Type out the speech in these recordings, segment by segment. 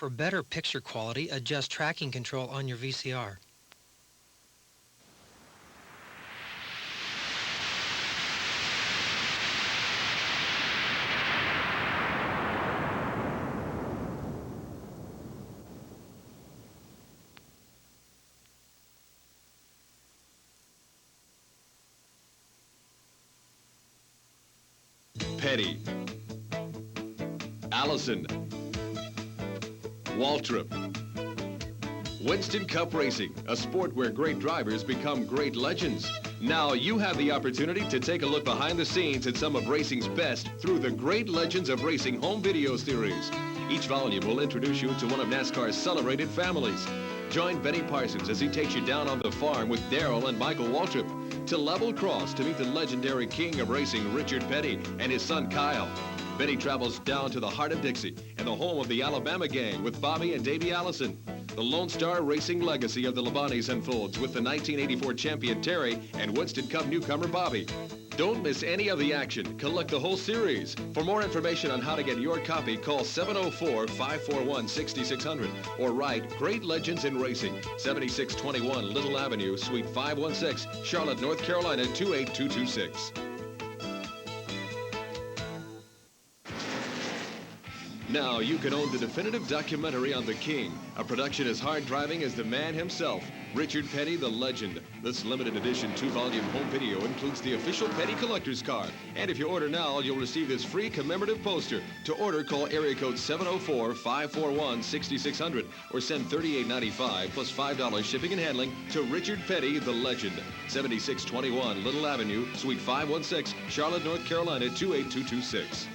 For better picture quality, adjust tracking control on your VCR. Petty, Allison, Waltrip. Winston Cup Racing, a sport where great drivers become great legends. Now you have the opportunity to take a look behind the scenes at some of racing's best through the Great Legends of Racing home video series. Each volume will introduce you to one of NASCAR's celebrated families. Join Benny Parsons as he takes you down on the farm with Darrell and Michael Waltrip, to Level Cross to meet the legendary king of racing, Richard Petty, and his son, Kyle. Benny travels down to the heart of Dixie and the home of the Alabama gang with Bobby and Davey Allison. The Lone Star Racing legacy of the Lebanis unfolds with the 1984 champion Terry and Winston Cup newcomer Bobby. Don't miss any of the action. Collect the whole series. For more information on how to get your copy, call 704-541-6600 or write Great Legends in Racing, 7621 Little Avenue, Suite 516, Charlotte, North Carolina, 28226. Now you can own the definitive documentary on the King, a production as hard driving as the man himself, Richard Petty, the legend. This limited edition 2-volume home video includes the official Petty collector's card. And if you order now, you'll receive this free commemorative poster. To order, call area code 704-541-6600 or send $38.95 plus $5 shipping and handling to Richard Petty, the legend. 7621 Little Avenue, Suite 516, Charlotte, North Carolina, 28226.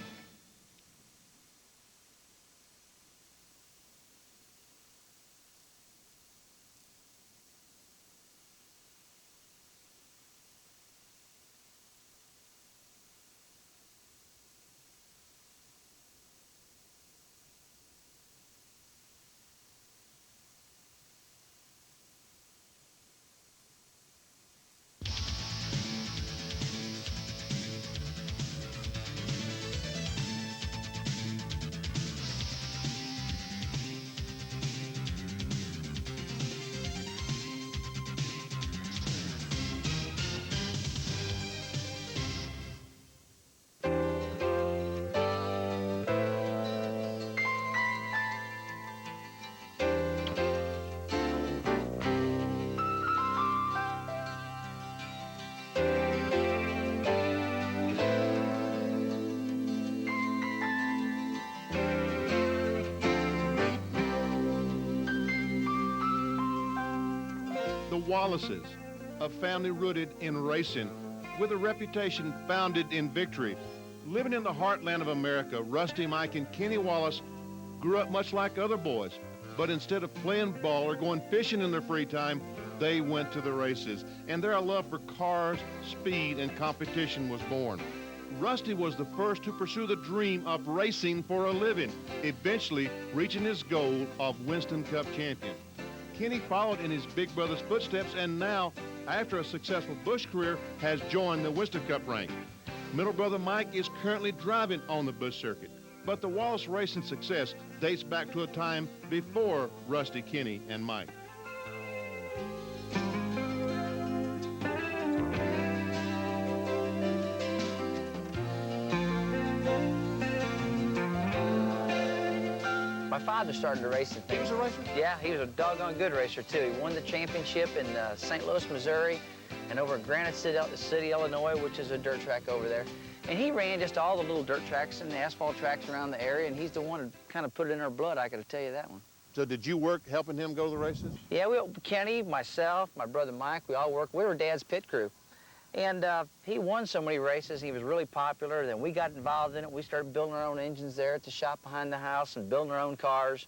Wallaces, a family rooted in racing with a reputation founded in victory. Living in the heartland of America, Rusty, Mike, and Kenny Wallace grew up much like other boys, but instead of playing ball or going fishing in their free time, they went to the races, and their love for cars, speed, and competition was born. Rusty was the first to pursue the dream of racing for a living, eventually reaching his goal of Winston Cup champion. Kenny followed in his big brother's footsteps and now, after a successful Busch career, has joined the Winston Cup rank. Middle brother Mike is currently driving on the Busch circuit, but the Wallace racing success dates back to a time before Rusty, Kenny, and Mike. My father started racing things. He was a racer? Yeah, he was a doggone good racer, too. He won the championship in St. Louis, Missouri, and over at Granite City, Illinois, which is a dirt track over there. And he ran just all the little dirt tracks and the asphalt tracks around the area, and he's the one who kind of put it in our blood, I got to tell you that one. So did you work helping him go to the races? Yeah, Kenny, myself, my brother Mike, we all worked. We were Dad's pit crew. And he won so many races, and he was really popular. Then we got involved in it. We started building our own engines there at the shop behind the house and building our own cars.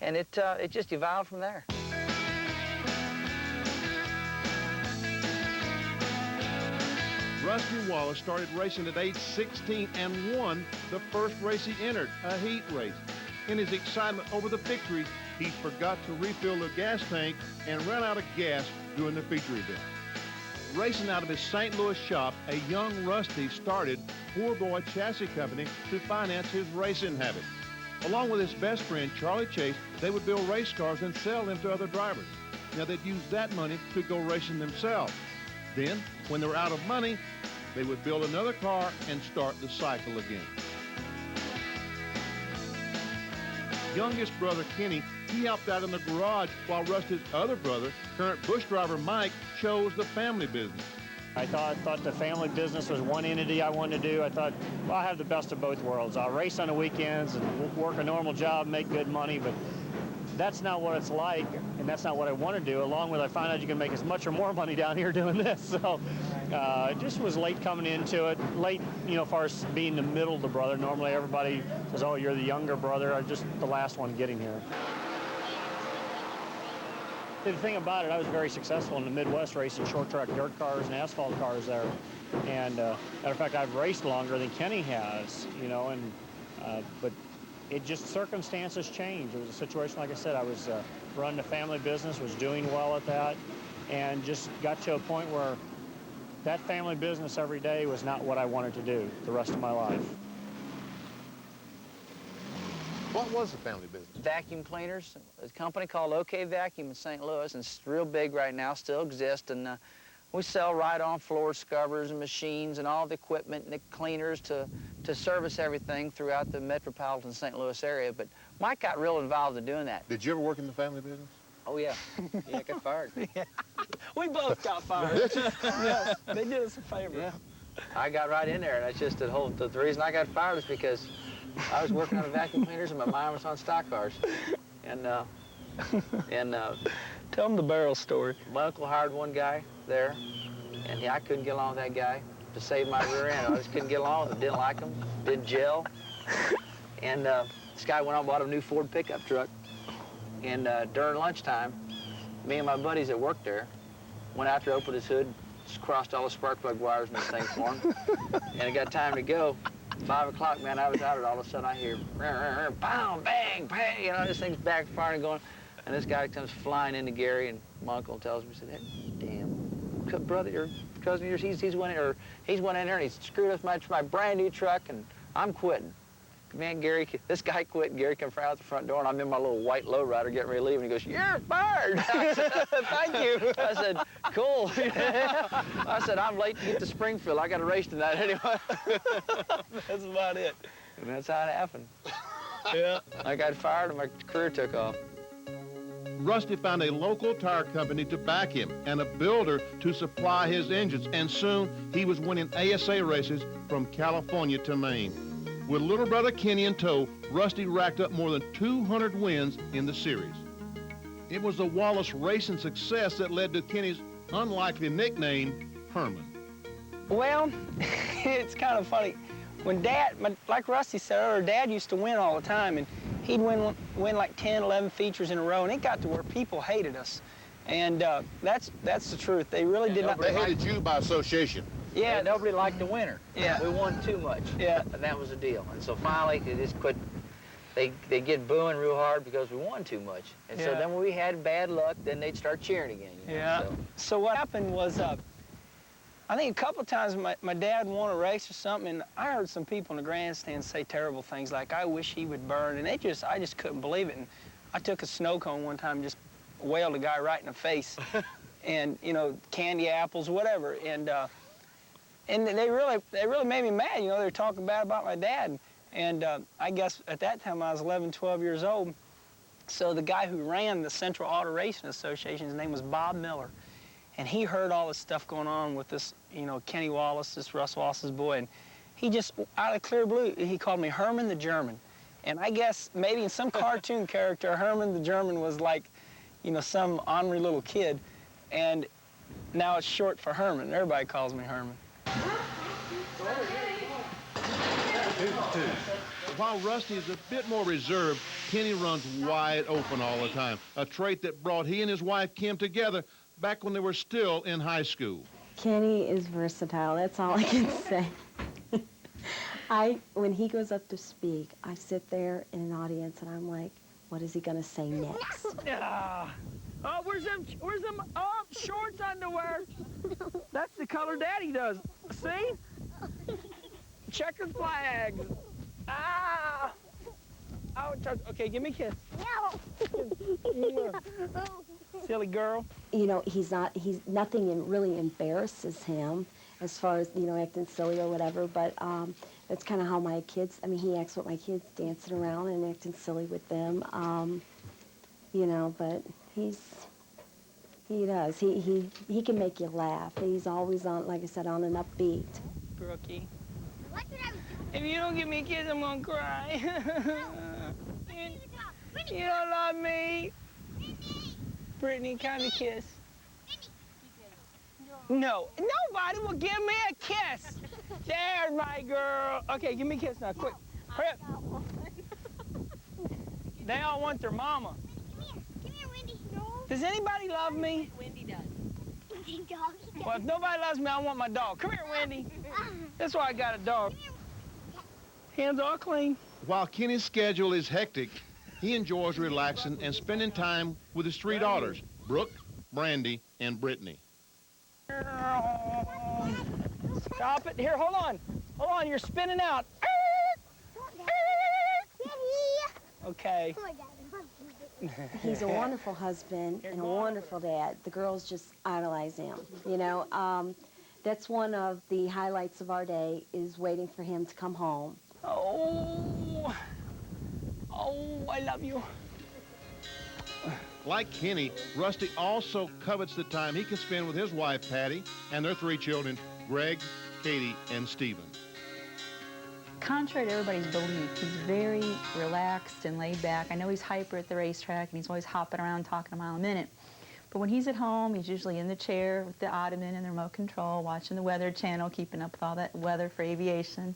And it just evolved from there. Rusty Wallace started racing at age 16 and won the first race he entered, a heat race. In his excitement over the victory, he forgot to refill the gas tank and ran out of gas during the feature event. Racing out of his St. Louis shop, a young Rusty started Poor Boy Chassis Company to finance his racing habit. Along with his best friend, Charlie Chase, they would build race cars and sell them to other drivers. Now, they'd use that money to go racing themselves. Then, when they were out of money, they would build another car and start the cycle again. Youngest brother, Kenny, he helped out in the garage while Rusty's other brother, current bush driver Mike, chose the family business. I thought the family business was one entity I wanted to do. I thought, well, I'll have the best of both worlds. I'll race on the weekends and work a normal job, make good money, but that's not what it's like, and that's not what I want to do. Along with, I found out you can make as much or more money down here doing this. So just was late coming into it. Late, you know, as far as being the middle of the brother. Normally everybody says, oh, you're the younger brother. I'm just the last one getting here. The thing about it, I was very successful in the Midwest racing short track dirt cars and asphalt cars there. And matter of fact, I've raced longer than Kenny has, you know, and but it just, circumstances changed. It was a situation, like I said, I was running a family business, was doing well at that, and just got to a point where that family business every day was not what I wanted to do the rest of my life. What was the family business? Vacuum cleaners. There's a company called OK Vacuum in St. Louis, and it's real big right now, still exists, and we sell right-on floor scrubbers and machines and all the equipment and the cleaners to service everything throughout the metropolitan St. Louis area. But Mike got real involved in doing that. Did you ever work in the family business? Oh, yeah. Yeah, I got fired. Yeah. We both got fired. Yes, they did us a favor. Yeah. I got right in there, and that's just the reason I got fired is because I was working on the vacuum cleaners and my mind was on stock cars. And Tell them the barrel story. my uncle hired one guy there, and I couldn't get along with that guy to save my rear end. I just couldn't get along with him, didn't like him, didn't gel. And this guy went out and bought a new Ford pickup truck. And during lunchtime, me and my buddies that worked there went out there, opened his hood, just crossed all the spark plug wires in the thing for him. And it got time to go. 5 o'clock, man, I was out, and all of a sudden I hear, bang, bang, bang, you know, this thing's backfiring and going. And this guy comes flying into Gary, and my uncle tells me, he said, hey, damn, brother, your cousin of yours, he's went in there and he screwed up my brand new truck, and I'm quitting. Man, Gary, this guy quit, and Gary comes out the front door, and I'm in my little white lowrider getting ready to leave, and he goes, you're fired. I said, thank you. I said, cool. I said, I'm late to get to Springfield. I got a race tonight anyway. That's about it. And that's how it happened. Yeah. I got fired, and my career took off. Rusty found a local tire company to back him and a builder to supply his engines, and soon he was winning ASA races from California to Maine. With little brother Kenny in tow, Rusty racked up more than 200 wins in the series. It was the Wallace racing success that led to Kenny's unlikely nickname, Herman. Well, it's kind of funny. When Dad, like Rusty said earlier, Dad used to win all the time, and he'd win like 10, 11 features in a row, and it got to where people hated us. And that's the truth. They really did not. They hated you by association. Yeah, nobody liked the winner. Yeah. We won too much. Yeah. And that was the deal. And so finally, they just quit. They get booing real hard because we won too much. And so Yeah. then when we had bad luck, then they'd start cheering again. You know? Yeah. So what happened was, I think a couple of times my dad won a race or something, and I heard some people in the grandstand say terrible things like, I wish he would burn, and I just couldn't believe it. And I took a snow cone one time and just wailed a guy right in the face, and, you know, candy apples, whatever. And they really made me mad. You know, they were talking bad about my dad. And I guess at that time I was 11, 12 years old. So the guy who ran the Central Auto Racing Association, his name was Bob Miller. And he heard all this stuff going on with this, you know, Kenny Wallace, this Russ Wallace's boy. And he just, out of clear blue, he called me Herman the German. And I guess maybe in some cartoon character, Herman the German was like, you know, some ornery little kid. And now it's short for Herman. Everybody calls me Herman. While Rusty is a bit more reserved, Kenny runs wide open all the time, a trait that brought he and his wife Kim together back when they were still in high school. Kenny is versatile, that's all I can say. When he goes up to speak, I sit there in an audience and I'm like, what is he gonna say next? Oh, where's them shorts underwear? That's the color Daddy does. See? Checkered flags. Ah! Ouch. Okay, give me a kiss. No. Silly girl. You know, nothing really embarrasses him as far as, you know, acting silly or whatever, but that's kind of how my kids, I mean, he acts with my kids, dancing around and acting silly with them, you know, but he does. He can make you laugh. He's always on, like I said, on an upbeat. Brookie. What did I do? If you don't give me a kiss, I'm gonna cry. You don't love me. Brittany, kind of kiss. No, nobody will give me a kiss. There's my girl. Okay, give me a kiss now, quick. Hurry up. They all want their mama. Come here, Wendy. No. Does anybody love me? Wendy does. Wendy dog. Well, if nobody loves me, I want my dog. Come here, Wendy. That's why I got a dog. Hands all clean. While Kenny's schedule is hectic, he enjoys relaxing and spending time with his three daughters, Brooke, Brandy, and Brittany. Stop it. Here, hold on. Hold on, you're spinning out. Okay. He's a wonderful husband and a wonderful dad. The girls just idolize him, you know. That's one of the highlights of our day, is waiting for him to come home. Oh, I love you. Like Kenny, Rusty also covets the time he can spend with his wife, Patty, and their three children, Greg, Katie, and Stephen. Contrary to everybody's belief, he's very relaxed and laid back. I know he's hyper at the racetrack, and he's always hopping around talking a mile a minute. But when he's at home, he's usually in the chair with the ottoman and the remote control, watching the Weather Channel, keeping up with all that weather for aviation.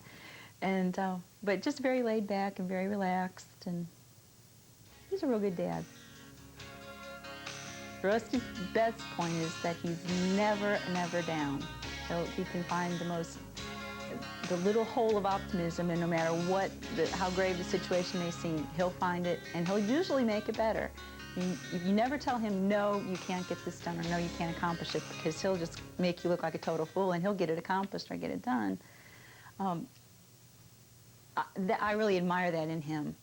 And, but just very laid back and very relaxed, and he's a real good dad. Rusty's best point is that he's never down. He can find the little hole of optimism, and no matter how grave the situation may seem, he'll find it, and he'll usually make it better. If you never tell him, no, you can't get this done, or no, you can't accomplish it, because he'll just make you look like a total fool, and he'll get it accomplished or get it done. I really admire that in him.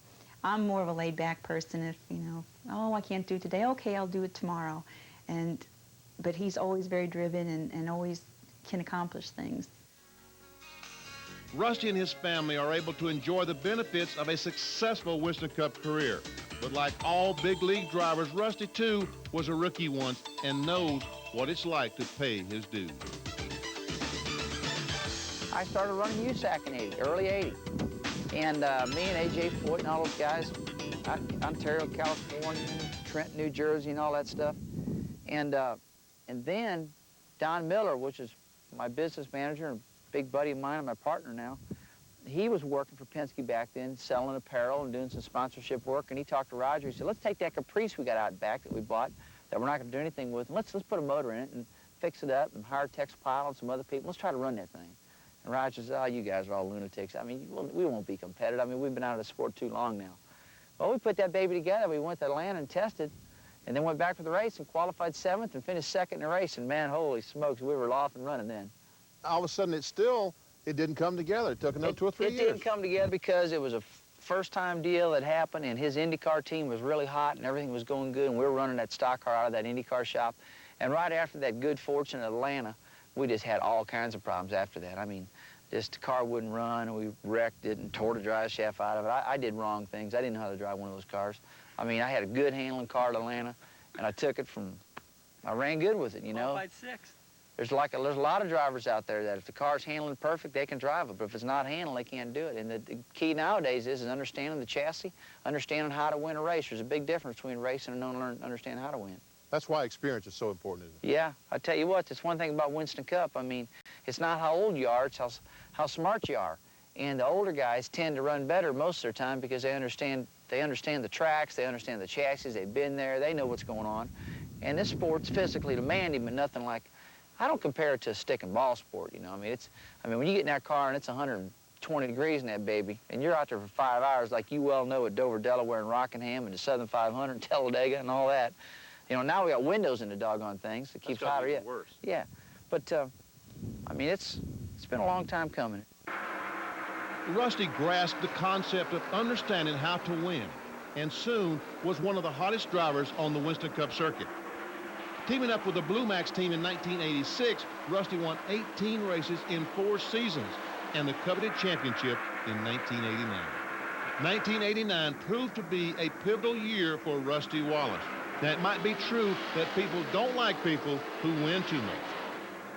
I'm more of a laid-back person. If, you know, oh, I can't do it today, okay, I'll do it tomorrow. But he's always very driven and always can accomplish things. Rusty and his family are able to enjoy the benefits of a successful Winston Cup career. But like all big league drivers, Rusty, too, was a rookie once and knows what it's like to pay his dues. I started running USAC in early 80. And me and A.J. Foyt and all those guys, Ontario, California, Trenton, New Jersey, and all that stuff. And then Don Miller, which is my business manager and a big buddy of mine and my partner now, he was working for Penske back then, selling apparel and doing some sponsorship work. And he talked to Roger. He said, let's take that Caprice we got out back that we bought, that we're not going to do anything with, and let's put a motor in it and fix it up and hire Tex Pyle and some other people. Let's try to run that thing. And Roger says, oh, you guys are all lunatics. I mean, we won't be competitive. I mean, we've been out of the sport too long now. Well, we put that baby together. We went to Atlanta and tested, and then went back for the race and qualified 7th and finished 2nd in the race. And man, holy smokes, we were off and running then. All of a sudden, it didn't come together. It took another 2 or 3 years. It didn't come together because it was a first-time deal that happened, and his IndyCar team was really hot, and everything was going good, and we were running that stock car out of that IndyCar shop. And right after that good fortune in Atlanta, we just had all kinds of problems after that. I mean, just the car wouldn't run, and we wrecked it and tore the drive shaft out of it. I did wrong things. I didn't know how to drive one of those cars. I mean, I had a good handling car at Atlanta, and I took it I ran good with it, you know. Qualified 6th. There's a lot of drivers out there that if the car's handling perfect, they can drive it, but if it's not handled, they can't do it. And the key nowadays is understanding the chassis, understanding how to win a race. There's a big difference between racing and understanding how to win. That's why experience is so important, isn't it? Yeah, I tell you what, that's one thing about Winston Cup. I mean, it's not how old you are, it's how smart you are. And the older guys tend to run better most of their time because they understand the tracks, they understand the chassis, they've been there, they know what's going on. And this sport's physically demanding, but nothing like, I don't compare it to a stick and ball sport, you know. I mean, when you get in that car and it's 120 degrees in that baby, and you're out there for 5 hours, like you well know at Dover, Delaware, and Rockingham, and the Southern 500, and Talladega, and all that. You know, now we got windows in the doggone things. It keeps hotter yet. Worse. Yeah, but I mean, it's been a long time coming. Rusty grasped the concept of understanding how to win. and soon was one of the hottest drivers on the Winston Cup circuit. Teaming up with the Blue Max team in 1986, Rusty won 18 races in 4 seasons and the coveted championship in 1989. 1989 proved to be a pivotal year for Rusty Wallace. Now, it might be true that people don't like people who win too much.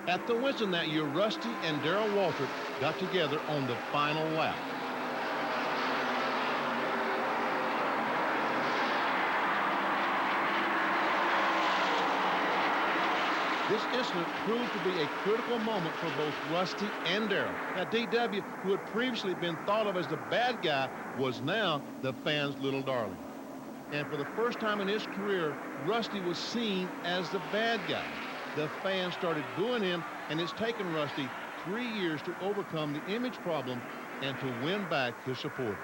At the Winston that year, Rusty and Darrell Waltrip got together on the final lap. This incident proved to be a critical moment for both Rusty and Darrell. Now, D.W., who had previously been thought of as the bad guy, was now the fans' little darling. And for the first time in his career, Rusty was seen as the bad guy. The fans started booing him, and it's taken Rusty 3 years to overcome the image problem and to win back his supporters.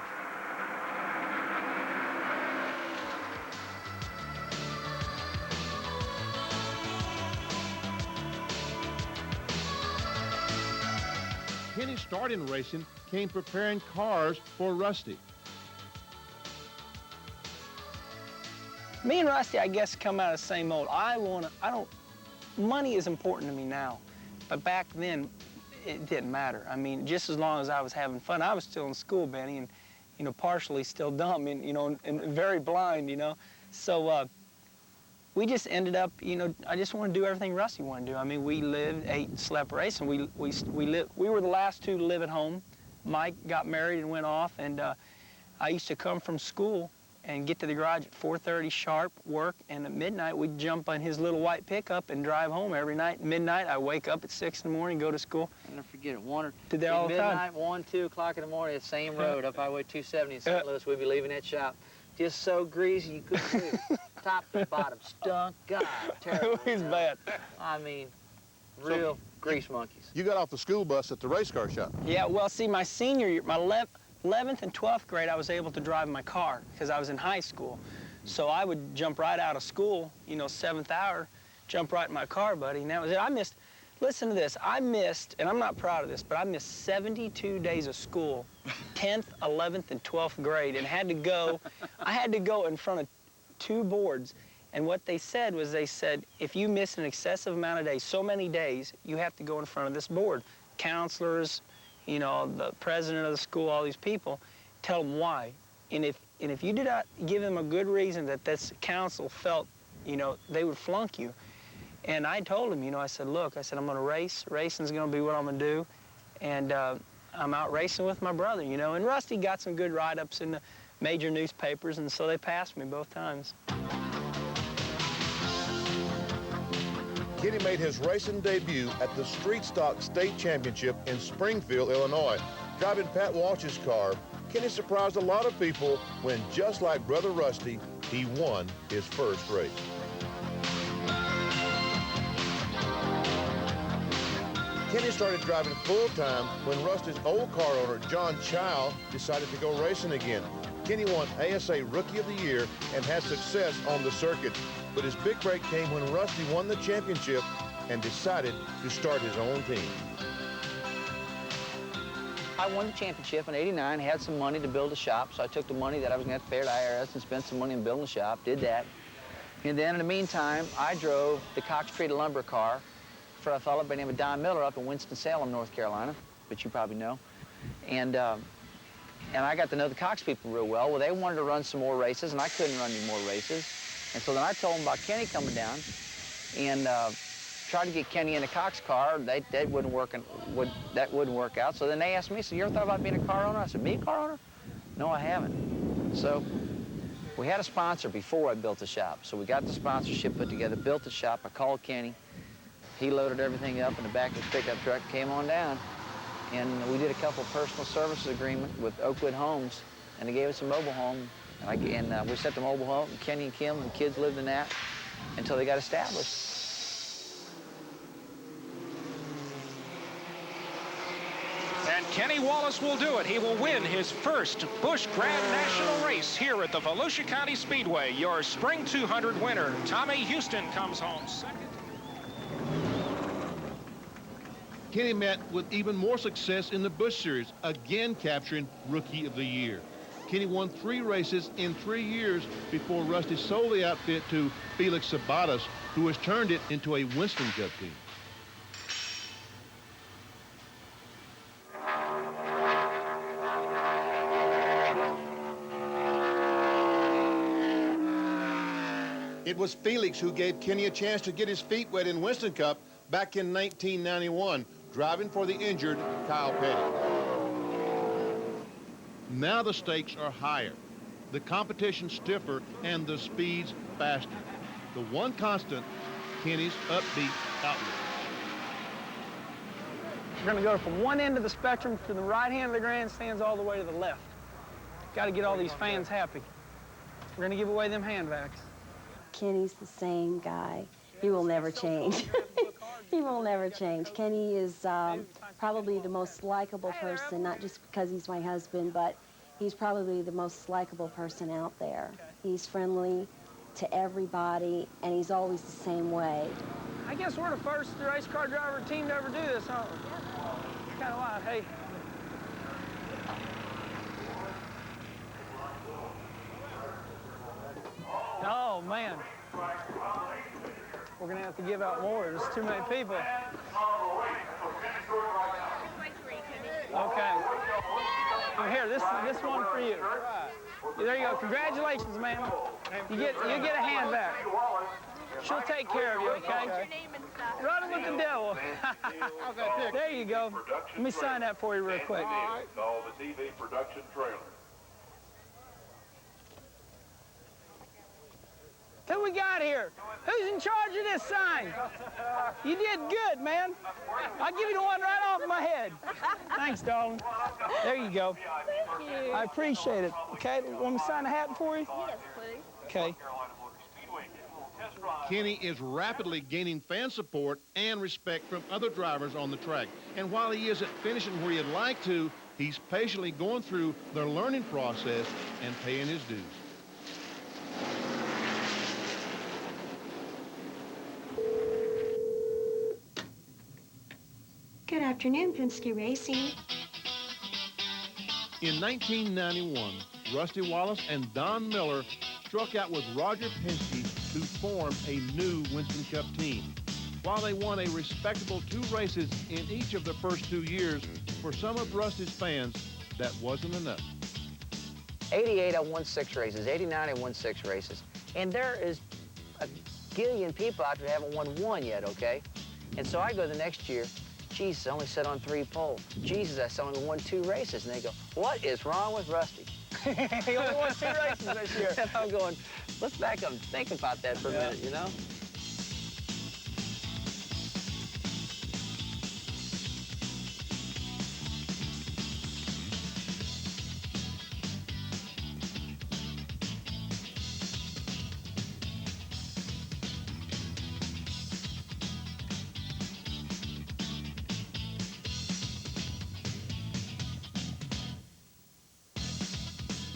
Kenny's start in racing came preparing cars for Rusty. Me and Rusty, I guess, come out of the same mold. Money is important to me now, but back then, it didn't matter. I mean, just as long as I was having fun. I was still in school, Benny, and, you know, partially still dumb and, you know, and very blind, you know. So we just ended up, you know, I just want to do everything Rusty wanted to do. I mean, we lived, ate, and slept racing. We were the last two to live at home. Mike got married and went off, and I used to come from school and get to the garage at 4:30 sharp, work, and at midnight we'd jump on his little white pickup and drive home every night. Midnight, I wake up at 6 in the morning, go to school. I'll never forget it. Did that all the time. Midnight, 1, 2 o'clock in the morning, the same road up Highway 270 in St. Louis. We'd be leaving that shop. Just so greasy you couldn't believe it. Top to bottom, stunk, God, terrible. It was bad. I mean, real grease monkeys. You got off the school bus at the race car shop. Yeah, well, see, my senior year, my 11th and 12th grade, I was able to drive my car because I was in high school. So I would jump right out of school, you know, 7th hour, jump right in my car, buddy, and that was it. Listen to this, I missed, and I'm not proud of this, but I missed 72 days of school, 10th, 11th, and 12th grade, and I had to go in front of 2 boards. And what they said was, if you miss an excessive amount of days, so many days, you have to go in front of this board. Counselors, you know, the president of the school, all these people, tell them why. And if you did not give them a good reason that this council felt, you know, they would flunk you. And I told him, you know, I said, look, I'm going to race. Racing's going to be what I'm going to do. And I'm out racing with my brother, you know. And Rusty got some good write-ups in the major newspapers, and so they passed me both times. Kenny made his racing debut at the Street Stock State Championship in Springfield, Illinois. Driving Pat Walsh's car, Kenny surprised a lot of people when, just like brother Rusty, he won his first race. Kenny started driving full-time when Rusty's old car owner, John Child, decided to go racing again. Kenny won ASA Rookie of the Year and had success on the circuit. But his big break came when Rusty won the championship and decided to start his own team. I won the championship in '89, had some money to build a shop, so I took the money that I was going to have to pay to IRS and spent some money on building a shop, did that. And then in the meantime, I drove the Cox Treated lumber car for a fellow by the name of Don Miller up in Winston-Salem, North Carolina, which you probably know. And I got to know the Cox people real well. Well, they wanted to run some more races, and I couldn't run any more races. And so then I told them about Kenny coming down and tried to get Kenny in the Cox car. That wouldn't work out. So then they asked me, so you ever thought about being a car owner? I said, me a car owner? No, I haven't. So we had a sponsor before I built the shop. So we got the sponsorship put together, built the shop. I called Kenny. He loaded everything up in the back of his pickup truck, came on down. And we did a couple personal services agreement with Oakwood Homes, and they gave us a mobile home. And we set the mobile home, and Kenny and Kim and the kids lived in that until they got established. And Kenny Wallace will do it. He will win his first Busch Grand National race here at the Volusia County Speedway. Your Spring 200 winner, Tommy Houston, comes home second. Kenny met with even more success in the Busch Series, again capturing Rookie of the Year. Kenny won 3 races in 3 years before Rusty sold the outfit to Felix Sabatas, who has turned it into a Winston Cup team. It was Felix who gave Kenny a chance to get his feet wet in Winston Cup back in 1991, driving for the injured Kyle Petty. Now the stakes are higher, the competition stiffer, and the speeds faster. The one constant, Kenny's upbeat outlook. We're going to go from one end of the spectrum to the right hand of the grandstands all the way to the left. Got to get all these fans happy. We're going to give away them handbags. Kenny's the same guy. He will never change. He will never change. Kenny is probably the most likable person, not just because he's my husband, but he's probably the most likable person out there. He's friendly to everybody, and he's always the same way. I guess we're the first race car driver team to ever do this, huh? It's kind of wild. Hey. Oh, man. We're going to have to give out more. There's too many people. Okay. Well, here, this one for you. There you go. Congratulations, man. You get a hand back. She'll take care of you, okay? Running with the devil. There you go. Let me sign that for you real quick. Called the TV production trailer. Who we got here? Who's in charge of this sign? You did good, man. I'll give you the one right off my head. Thanks, darling. There you go. Thank you. I appreciate it. Okay, want me to sign a hat for you? Yes, please. Okay. Kenny is rapidly gaining fan support and respect from other drivers on the track. And while he isn't finishing where he'd like to, he's patiently going through the learning process and paying his dues. Good afternoon, Penske Racing. In 1991, Rusty Wallace and Don Miller struck out with Roger Penske to form a new Winston Cup team. While they won a respectable 2 races in each of the first 2 years, for some of Rusty's fans, that wasn't enough. 88, I won 6 races. 89, I won 6 races. And there is a gillion people out there that haven't won 1 yet, okay? And so I go the next year, Jesus, I only sat on 3 poles. Jesus, I only won 2 races. And they go, what is wrong with Rusty? He only won 2 races this year. And I'm going, let's back up and think about that for a minute, you know?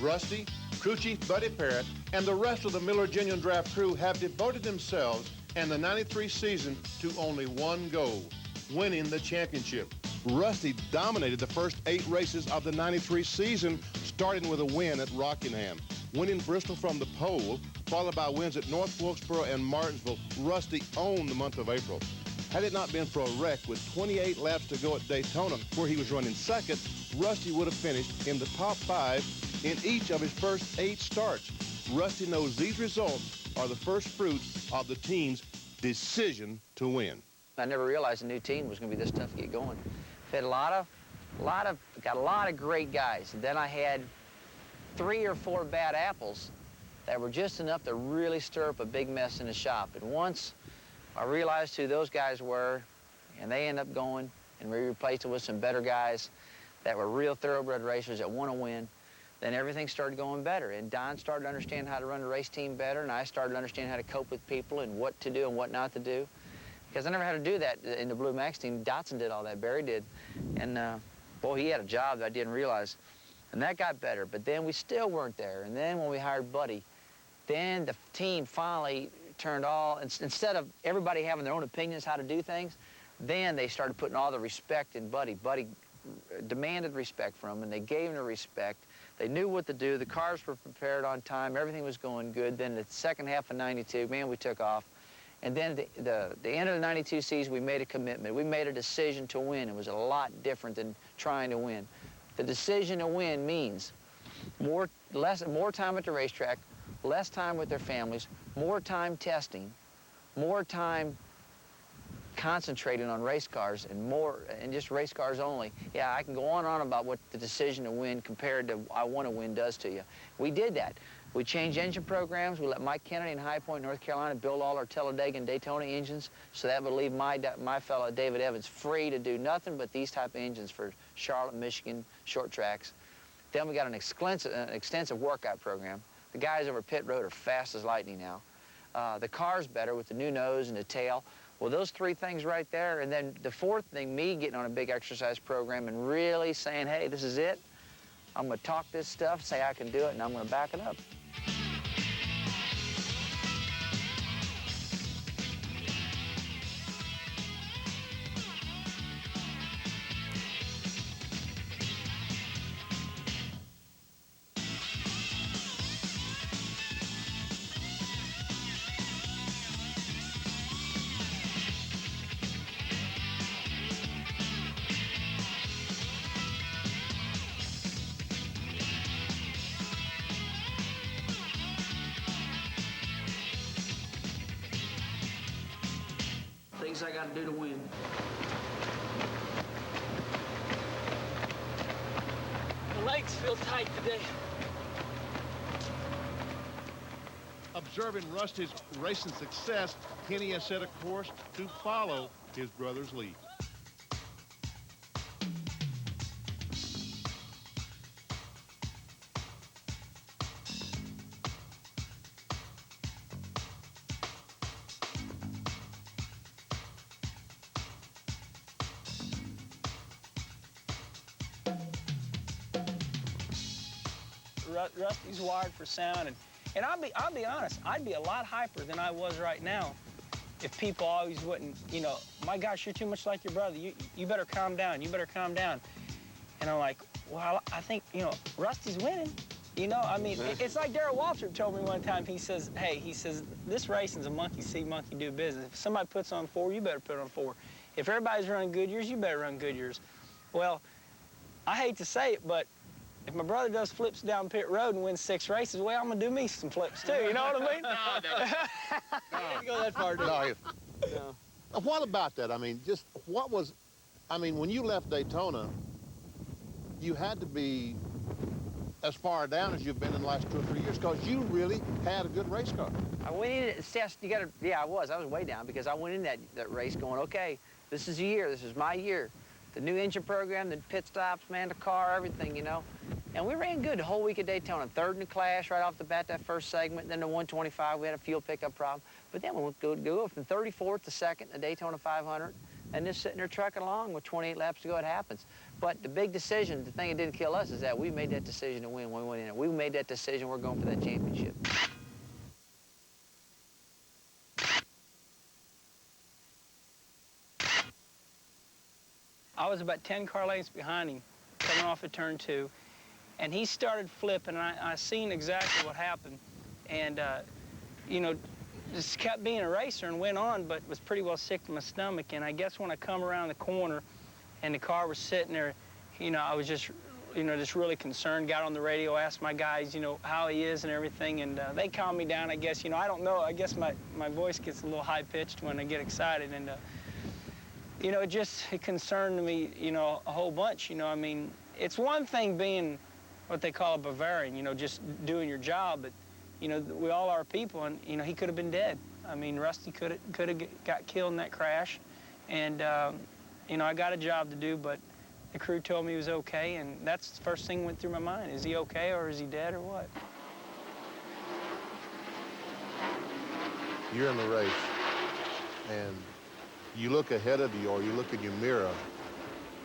Rusty, crew chief Buddy Parrott, and the rest of the Miller Genuine Draft crew have devoted themselves and the 93 season to only one goal, winning the championship. Rusty dominated the first 8 races of the 93 season, starting with a win at Rockingham. Winning Bristol from the pole, followed by wins at North Wilkesboro and Martinsville, Rusty owned the month of April. Had it not been for a wreck with 28 laps to go at Daytona, where he was running second, Rusty would have finished in the top 5 in each of his first 8 starts. Rusty knows these results are the first fruits of the team's decision to win. I never realized a new team was going to be this tough to get going. Had got a lot of great guys. And then I had 3 or 4 bad apples that were just enough to really stir up a big mess in the shop. And once I realized who those guys were, and they ended up going, and we replaced it with some better guys that were real thoroughbred racers that want to win, then everything started going better. And Don started to understand how to run a race team better, and I started to understand how to cope with people and what to do and what not to do. Because I never had to do that in the Blue Max team. Dotson did all that, Barry did. And boy, he had a job that I didn't realize. And that got better, but then we still weren't there. And then when we hired Buddy, then the team finally turned instead of everybody having their own opinions how to do things, then they started putting all the respect in Buddy. Buddy demanded respect from him, and they gave him the respect. They knew what to do. The cars were prepared on time. Everything was going good. Then the second half of '92, man, we took off. And then the end of the '92 season, we made a commitment. We made a decision to win. It was a lot different than trying to win. The decision to win means more time at the racetrack, less time with their families, more time testing, more time concentrating on race cars and just race cars only. Yeah, I can go on and on about what the decision to win compared to I want to win does to you. We did that. We changed engine programs. We let Mike Kennedy in High Point, North Carolina, build all our Talladega and Daytona engines, so that would leave my fellow David Evans free to do nothing but these type of engines for Charlotte, Michigan, short tracks. Then we got an extensive workout program. The guys over pit road are fast as lightning now. The car's better with the new nose and the tail. Well, those three things right there, and then the fourth thing, me getting on a big exercise program and really saying, hey, this is it. I'm going to talk this stuff, say I can do it, and I'm going to back it up. Things I got to do to win. The legs feel tight today. Observing Rusty's racing success, Kenny has set a course to follow his brother's lead. Rusty's wired for sound, and I'll be honest, I'd be a lot hyper than I was right now if people always wouldn't, you know, my gosh, you're too much like your brother. You better calm down. You better calm down. And I'm like, well, I think, you know, Rusty's winning. You know, I mean, it's like Darrell Waltrip told me one time. He says, hey, he says, this racing's a monkey see, monkey do business. If somebody puts on 4, you better put on 4. If everybody's running Goodyears, you better run Goodyears. Well, I hate to say it, but if my brother does flips down pit road and wins 6 races, well, I'm going to do me some flips, too. You know what I mean? No, didn't go that far, no. What about that? I mean, just what was, I mean, when you left Daytona, you had to be as far down as you've been in the last 2 or 3 years because you really had a good race car. I went in it, you got to, yeah, I was way down because I went in that race going, okay, this is a year, this is my year. The new engine program, the pit stops, man, the car, everything, you know. And we ran good the whole week at Daytona. 3rd in the class right off the bat, that first segment. Then the 125, we had a fuel pickup problem. But then we'll go from 34th to 2nd, the Daytona 500, and just sitting there trucking along with 28 laps to go, it happens. But the big decision, the thing that didn't kill us is that we made that decision to win when we went in there. We made that decision, we're going for that championship. I was about 10 car lengths behind him, coming off of turn 2, and he started flipping, and I seen exactly what happened. And, you know, just kept being a racer and went on, but was pretty well sick to my stomach. And I guess when I come around the corner and the car was sitting there, you know, I was just, you know, just really concerned, got on the radio, asked my guys, you know, how he is and everything, and they calmed me down, I guess. You know, I don't know, I guess my voice gets a little high-pitched when I get excited, and, you know, it concerned me, you know, a whole bunch. You know, I mean, it's one thing being what they call a Bavarian, you know, just doing your job, but, you know, we all are people, and, you know, he could have been dead. I mean, Rusty could have got killed in that crash, and, you know, I got a job to do, but the crew told me he was okay, and that's the first thing that went through my mind. Is he okay, or is he dead, or what? You're in the race, and you look ahead of you, or you look in your mirror,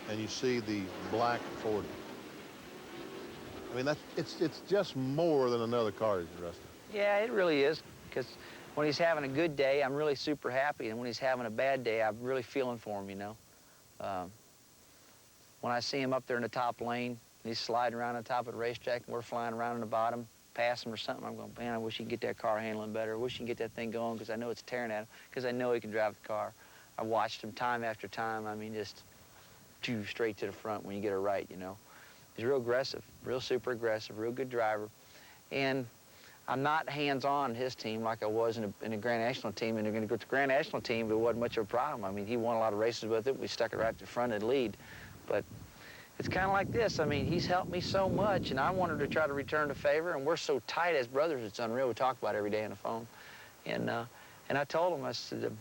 and you see the black 40. I mean, it's just more than another car, Rusty. Yeah, it really is, because when he's having a good day, I'm really super happy, and when he's having a bad day, I'm really feeling for him, you know. When I see him up there in the top lane, And he's sliding around on top of the racetrack, and we're flying around on the bottom, passing him or something. I'm going, man, I wish he could get that car handling better. I wish he could get that thing going, because I know it's tearing at him, because I know he can drive the car. I watched him time after time. I mean, just straight to the front when you get it right, you know. He's real aggressive, real super aggressive, real good driver. And I'm not hands-on in his team like I was in a Grand National team. And with the Grand National team, it wasn't much of a problem. I mean, he won a lot of races with it. We stuck it right at the front of the lead. But it's kind of like this. I mean, he's helped me so much, and I wanted to try to return the favor. And we're so tight as brothers, it's unreal. We talk about it every day on the phone. And I told him, I said,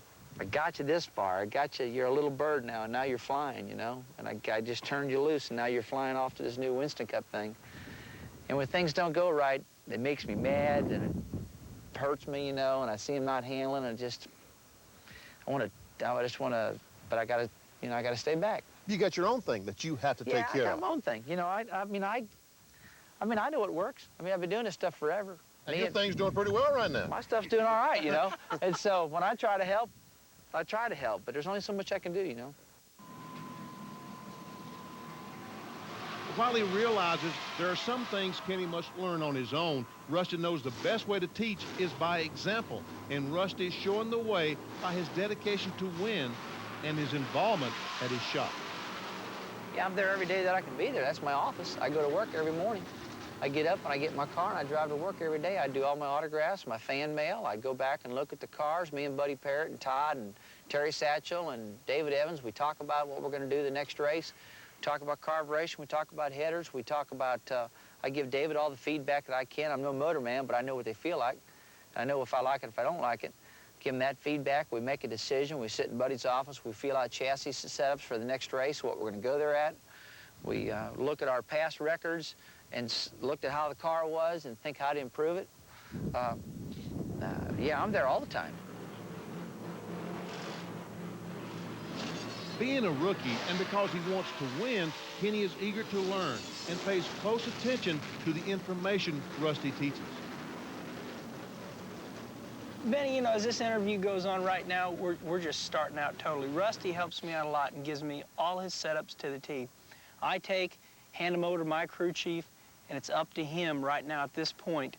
I got you this far. I got you. You're a little bird now, and now you're flying, you know. And I just turned you loose, and now you're flying off to this new Winston Cup thing. And when things don't go right, it makes me mad, and it hurts me, you know. And I see him not handling, and I just want to. But I gotta, you know, I gotta stay back. You got your own thing that you have to take care of. Yeah, I got my own thing. You know, I mean, I know it works. I mean, I've been doing this stuff forever. And your thing's doing pretty well right now. My stuff's doing all right, you know. And so when I try to help, I try to help, but there's only so much I can do, you know. While he realizes there are some things Kenny must learn on his own, Rusty knows the best way to teach is by example, and Rusty's showing the way by his dedication to win and his involvement at his shop. Yeah, I'm there every day that I can be there. That's my office. I go to work every morning. I get up and I get in my car and I drive to work every day. I do all my autographs, my fan mail. I go back and look at the cars. Me and Buddy Parrott and Todd and Terry Satchel and David Evans, we talk about what we're going to do the next race. We talk about carburation. We talk about headers. We talk about, I give David all the feedback that I can. I'm no motor man, but I know what they feel like. I know if I like it, if I don't like it. Give them that feedback. We make a decision. We sit in Buddy's office. We feel out chassis setups for the next race, what we're going to go there at. We look at our past records and looked at how the car was and think how to improve it. Yeah, I'm there all the time. Being a rookie, and because he wants to win, Kenny is eager to learn and pays close attention to the information Rusty teaches. Benny, you know, as this interview goes on right now, we're just starting out totally. Rusty helps me out a lot and gives me all his setups to the T. I hand them over to my crew chief, and it's up to him right now at this point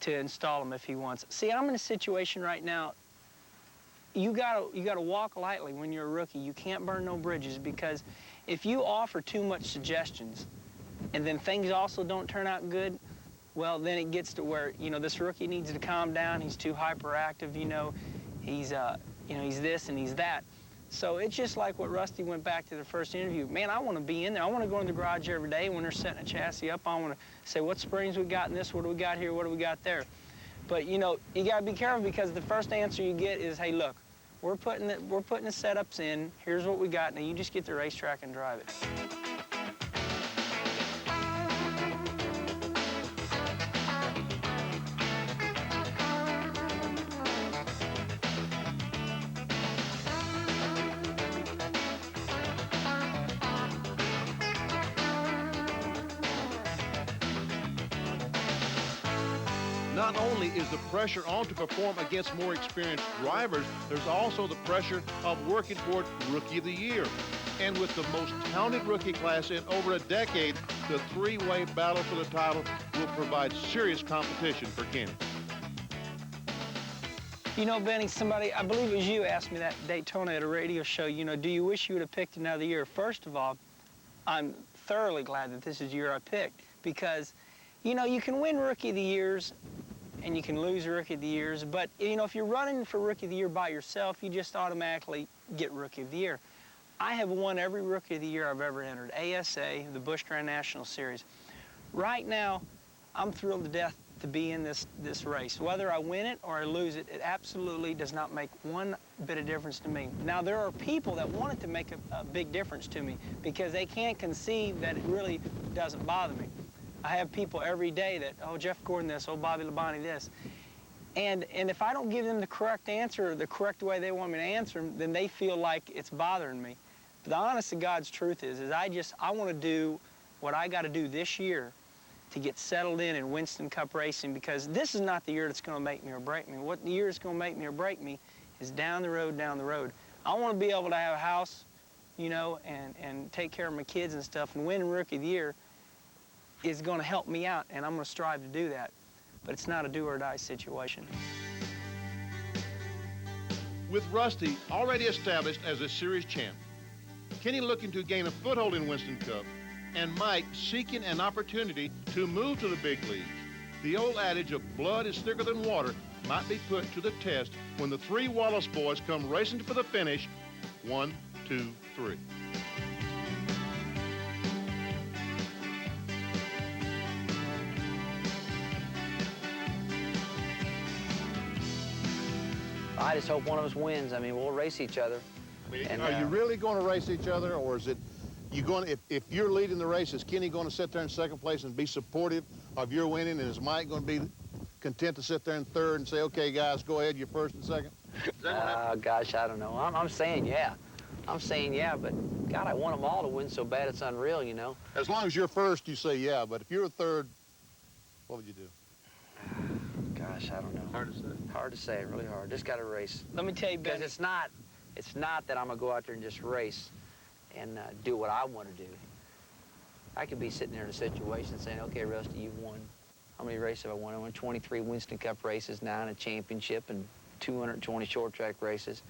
to install them if he wants. See, I'm in a situation right now, you gotta walk lightly when you're a rookie. You can't burn no bridges, because if you offer too much suggestions and then things also don't turn out good, well, then it gets to where, you know, this rookie needs to calm down. He's too hyperactive, you know. He's this and he's that. So it's just like what Rusty went back to the first interview. Man, I want to be in there. I want to go in the garage every day when they're setting a chassis up. I want to say, what springs we got in this? What do we got here? What do we got there? But, you know, you got to be careful, because the first answer you get is, hey, look, we're putting the setups in. Here's what we got. Now you just get the racetrack and drive it. Not only is the pressure on to perform against more experienced drivers, there's also the pressure of working toward Rookie of the Year. And with the most talented rookie class in over a decade, the three-way battle for the title will provide serious competition for Kenny. You know, Benny, somebody, I believe it was you, asked me that Daytona at a radio show, you know, do you wish you would have picked another year? First of all, I'm thoroughly glad that this is the year I picked, because, you know, you can win Rookie of the Years and you can lose Rookie of the Years, but, you know, if you're running for Rookie of the Year by yourself, you just automatically get Rookie of the Year. I have won every Rookie of the Year I've ever entered, ASA, the Busch Grand National Series. Right now, I'm thrilled to death to be in this race. Whether I win it or I lose it, it absolutely does not make one bit of difference to me. Now, there are people that want it to make a big difference to me, because they can't conceive that it really doesn't bother me. I have people every day that, oh, Jeff Gordon this, oh, Bobby Labonte this. And if I don't give them the correct answer, or the correct way they want me to answer them, then they feel like it's bothering me. But the honest to God's truth is I want to do what I got to do this year to get settled in Winston Cup racing, because this is not the year that's going to make me or break me. What the year is going to make me or break me is down the road, down the road. I want to be able to have a house, you know, and take care of my kids and stuff and win Rookie of the Year. is going to help me out, and I'm going to strive to do that. But it's not a do-or-die situation. With Rusty already established as a series champ, Kenny looking to gain a foothold in Winston Cup, and Mike seeking an opportunity to move to the big leagues, the old adage of blood is thicker than water might be put to the test when the three Wallace boys come racing for the finish. 1, 2, 3. I just hope one of us wins. I mean, we'll race each other. I mean, And, are you really going to race each other, or is it you going? If you're leading the race, is Kenny going to sit there in second place and be supportive of your winning, and is Mike going to be content to sit there in third and say, "Okay, guys, go ahead, you're first and second"? Gosh, I don't know. I'm saying yeah. I'm saying yeah, but God, I want them all to win so bad it's unreal, you know. As long as you're first, you say yeah. But if you're third, what would you do? Gosh, I don't know. Hard to say. Hard to say, really hard. Just got to race. Let me tell you, Because Ben, it's not that I'm going to go out there and just race and do what I want to do. I could be sitting there in a situation saying, okay, Rusty, you've won. How many races have I won? I won 23 Winston Cup races now, and a championship, and 220 short track races.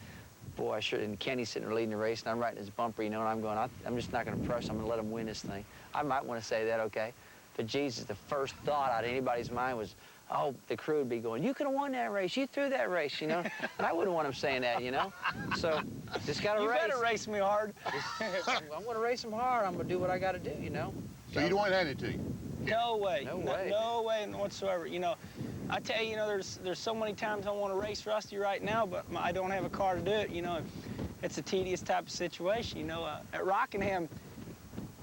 Boy, I sure, and Kenny's sitting there leading the race, and I'm riding his bumper, you know, and I'm going, I'm just not going to press. I'm going to let him win this thing. I might want to say that, okay? But Jesus, the first thought out of anybody's mind was, oh, the crew would be going, you could have won that race. You threw that race, you know? And I wouldn't want him saying that, you know? So just got to race. You better race me hard. I'm going to race him hard. I'm going to do what I got to do, you know? So you don't want to hand it to you? No way. No way. No way whatsoever. You know, I tell you, you know, there's so many times I want to race Rusty right now, but I don't have a car to do it, you know. It's a tedious type of situation, you know. At Rockingham,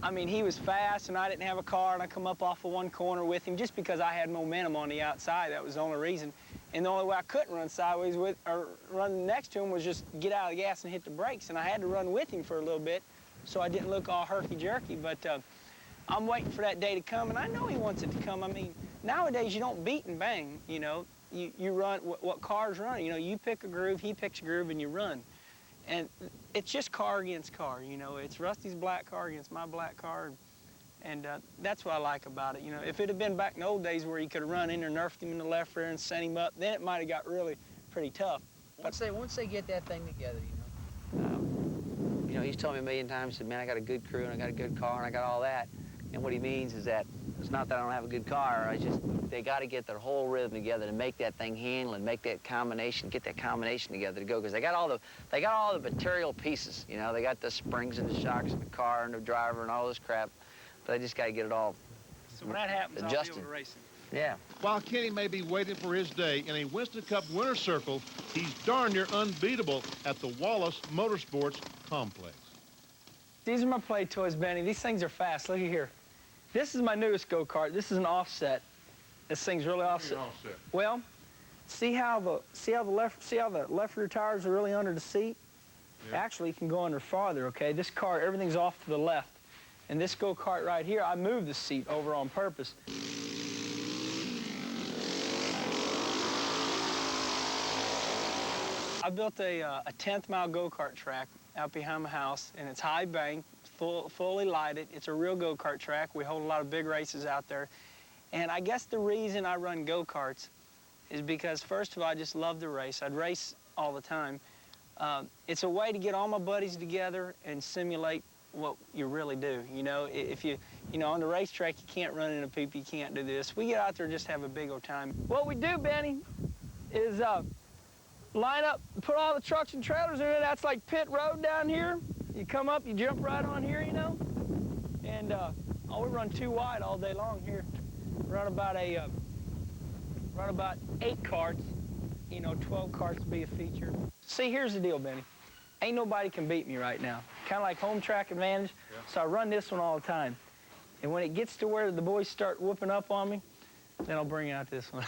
I mean, he was fast, and I didn't have a car, and I come up off of one corner with him just because I had momentum on the outside. That was the only reason. And the only way I couldn't run sideways with, or run next to him, was just get out of the gas and hit the brakes. And I had to run with him for a little bit, so I didn't look all herky-jerky. But I'm waiting for that day to come, and I know he wants it to come. I mean, nowadays you don't beat and bang, you know. You run what cars run. You know, you pick a groove, he picks a groove, and you run. And it's just car against car, you know. It's Rusty's black car against my black car, and that's what I like about it. You know, if it had been back in the old days where you could have run in there, nerfed him in the left rear and sent him up, then it might have got really pretty tough. Once they get that thing together, you know, he's told me a million times, he said, man, I got a good crew, and I got a good car, and I got all that. And what he means is that it's not that I don't have a good car, they got to get their whole rhythm together to make that thing handle and make that combination, get that combination together to go, because they got all the material pieces, you know. They got the springs and the shocks and the car and the driver and all this crap, but they just got to get it all So when that happens, adjusted. I'll be able to race him. Yeah. While Kenny may be waiting for his day in a Winston Cup winner's circle, he's darn near unbeatable at the Wallace Motorsports Complex. These are my play toys, Benny. These things are fast. Look at here. This is my newest go-kart. This is an offset. This thing's really offset. Offset. Well, see how the left rear tires are really under the seat? Yeah. Actually, you can go under farther, okay? This car, everything's off to the left. And this go-kart right here, I moved the seat over on purpose. I built a 10th mile go-kart track out behind my house, and it's high bank, fully lighted. It's a real go-kart track. We hold a lot of big races out there. And I guess the reason I run go-karts is because, first of all, I just love to race. I'd race all the time. It's a way to get all my buddies together and simulate what you really do. You know, if you know, on the racetrack, you can't run into people, you can't do this. We get out there and just have a big old time. What we do, Benny, is line up, put all the trucks and trailers in it. That's like pit road down here. You come up, you jump right on here, you know. And we run 2 wide all day long here. Run about 8 carts. You know, 12 carts would be a feature. See, here's the deal, Benny. Ain't nobody can beat me right now. Kind of like home track advantage. Yeah. So I run this one all the time. And when it gets to where the boys start whooping up on me, then I'll bring out this one.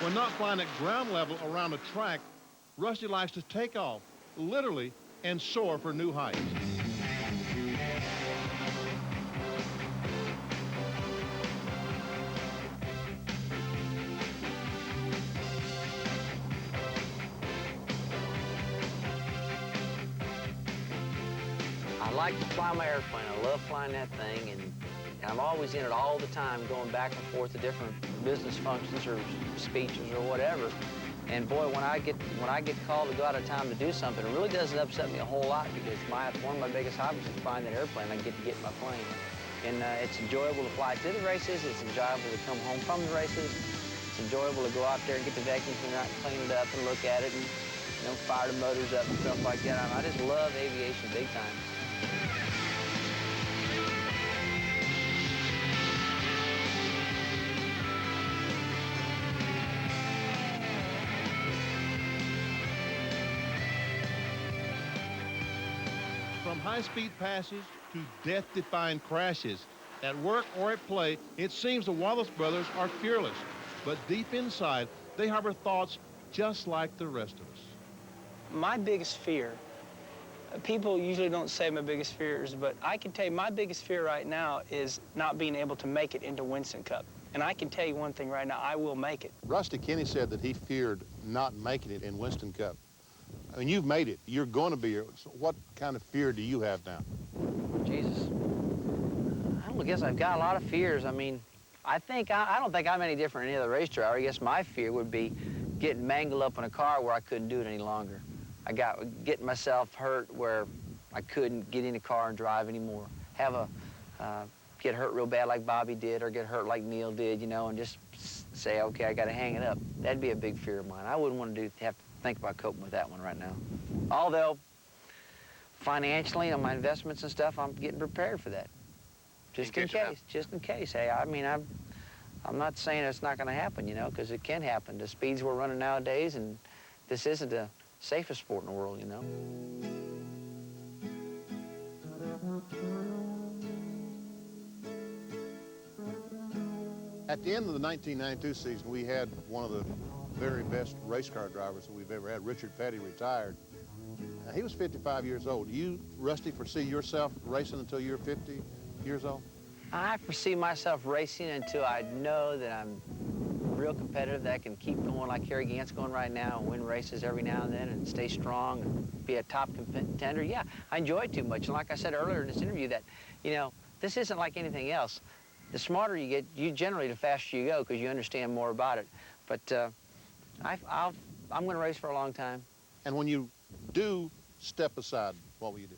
When not flying at ground level around a track, Rusty likes to take off, literally, and soar for new heights. I like to fly my airplane. I love flying that thing, and I'm always in it all the time, going back and forth to different business functions or speeches or whatever. And boy, when I get called to go out of town to do something, it really doesn't upset me a whole lot because one of my biggest hobbies is flying that airplane. I get to get in my plane, and it's enjoyable to fly to the races. It's enjoyable to come home from the races. It's enjoyable to go out there and get the vacuum cleaner out and clean it up and look at it and fire the motors up and stuff like that. I just love aviation big time. From high-speed passes to death-defying crashes, at work or at play, it seems the Wallace brothers are fearless. But deep inside, they harbor thoughts just like the rest of us. My biggest fear, people usually don't say my biggest fears, but I can tell you my biggest fear right now is not being able to make it into Winston Cup. And I can tell you one thing right now, I will make it. Rusty Kenny said that he feared not making it in Winston Cup. I mean, you've made it. You're going to be here. So what kind of fear do you have now? Jesus. I guess I've got a lot of fears. I mean, I don't think I'm any different than any other race driver. I guess my fear would be getting mangled up in a car where I couldn't do it any longer. Getting myself hurt where I couldn't get in a car and drive anymore. Get hurt real bad like Bobby did or get hurt like Neil did, and just say, okay, I got to hang it up. That'd be a big fear of mine. I wouldn't want to have to think about coping with that one right now. Although, financially on my investments and stuff, I'm getting prepared for that. Just in case. Hey, I mean, I'm not saying it's not going to happen, because it can happen. The speeds we're running nowadays, and this isn't the safest sport in the world, At the end of the 1992 season, we had one of the very best race car drivers that we've ever had. Richard Petty retired. Now, he was 55 years old. Do you, Rusty, foresee yourself racing until you're 50 years old? I foresee myself racing until I know that I'm real competitive, that I can keep going like Harry Gant's going right now and win races every now and then and stay strong and be a top contender. Yeah, I enjoy it too much. And like I said earlier in this interview that, this isn't like anything else. The smarter you get, generally the faster you go because you understand more about it. But I'm going to race for a long time. And when you do step aside, what will you do?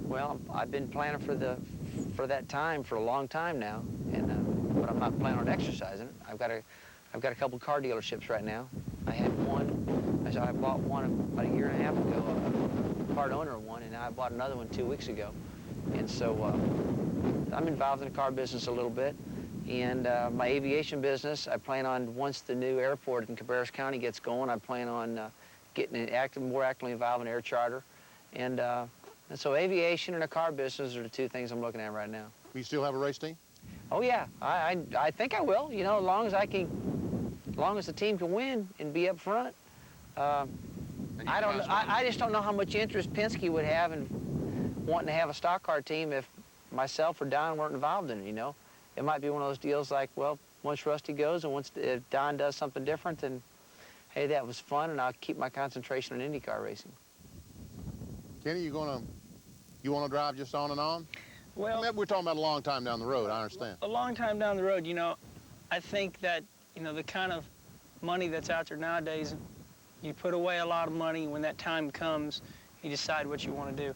Well, I've been planning for that time for a long time now, and but I'm not planning on exercising it. I've got a couple car dealerships right now. I had one, I bought one about a year and a half ago, a part owner of one, and I bought another one 2 weeks ago. And so I'm involved in the car business a little bit. And my aviation business, I plan on, once the new airport in Cabarrus County gets going, I plan on getting more actively involved in air charter. And so aviation and the car business are the two things I'm looking at right now. You still have a race team? Oh yeah, I think I will. As long as the team can win and be up front. I don't know. I just don't know how much interest Penske would have in wanting to have a stock car team if myself or Don weren't involved in it. It might be one of those deals like, well, once Rusty goes and if Don does something different, then hey, that was fun, and I'll keep my concentration on IndyCar racing. Kenny, you want to drive just on and on? Well, we're talking about a long time down the road, I understand. A long time down the road, I think that, the kind of money that's out there nowadays, you put away a lot of money. When that time comes, you decide what you want to do.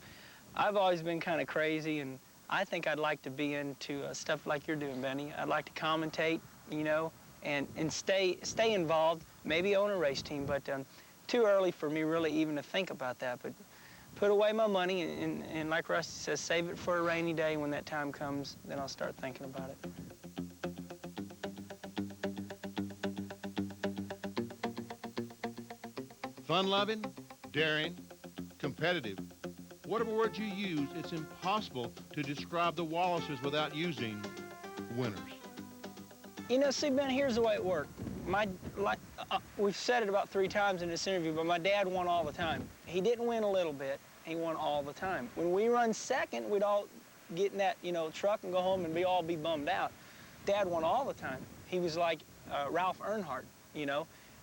I've always been kind of crazy, and I think I'd like to be into stuff like you're doing, Benny. I'd like to commentate, and stay involved, maybe own a race team, but too early for me really even to think about that. But put away my money, and like Rusty says, save it for a rainy day. When that time comes, then I'll start thinking about it. Fun-loving, daring, competitive. Whatever words you use, it's impossible to describe the Wallaces without using winners. See, Ben, here's the way it worked. My like we've said it about 3 times in this interview, but my dad won all the time. He didn't win a little bit. He won all the time. When we run second, we'd all get in that, truck and go home and all be bummed out. Dad won all the time. He was like Ralph Earnhardt,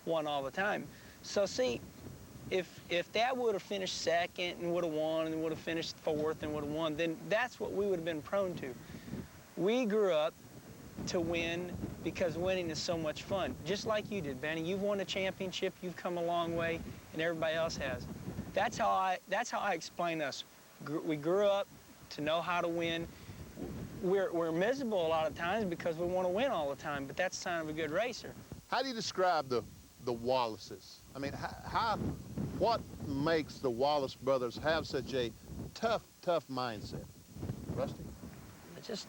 won all the time. So see, if Dad would have finished second and would have won and would have finished fourth and would have won, then that's what we would have been prone to. We grew up to win because winning is so much fun. Just like you did, Benny. You've won a championship, you've come a long way, and everybody else has. That's how I explain us. We grew up to know how to win. We're miserable a lot of times because we want to win all the time, but that's the sign of a good racer. How do you describe the Wallaces? I mean, what makes the Wallace brothers have such a tough mindset? Rusty? Just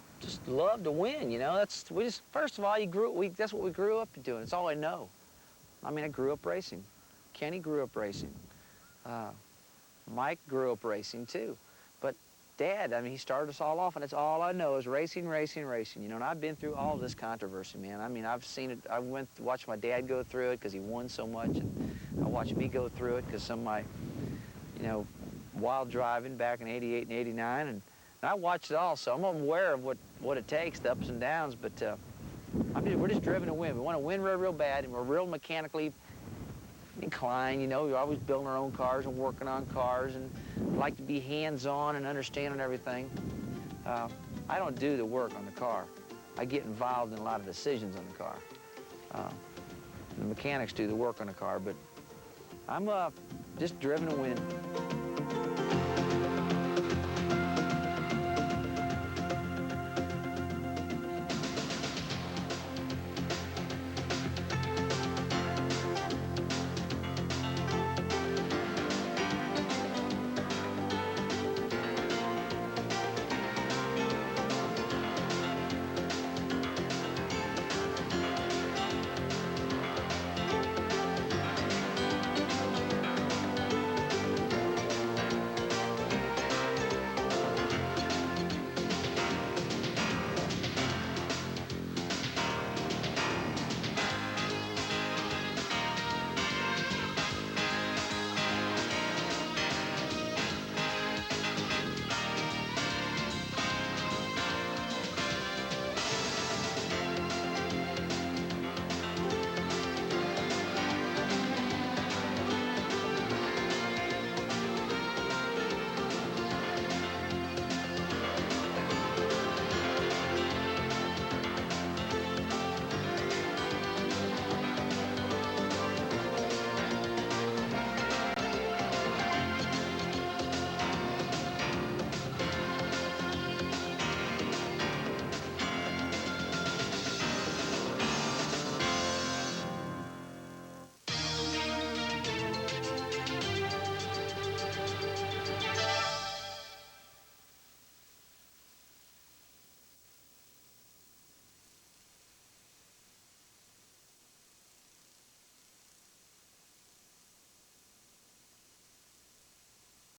love to win, first of all, that's what we grew up doing. It's all I know. I mean, I grew up racing. Kenny grew up racing. Mike grew up racing too. But Dad, I mean, he started us all off, and it's all I know is racing, racing, racing. And I've been through all this controversy, man. I mean, I've seen it. I watched my dad go through it because he won so much, and I watched me go through it because some of my, wild driving back in '88 and '89, and I watched it all, so I'm aware of what it takes, the ups and downs. But we're just driven to win. We want to win real bad, and we're real mechanically inclined. We're always building our own cars and working on cars, and like to be hands-on and understanding everything. I don't do the work on the car. I get involved in a lot of decisions on the car. The mechanics do the work on the car, but I'm just driven to win.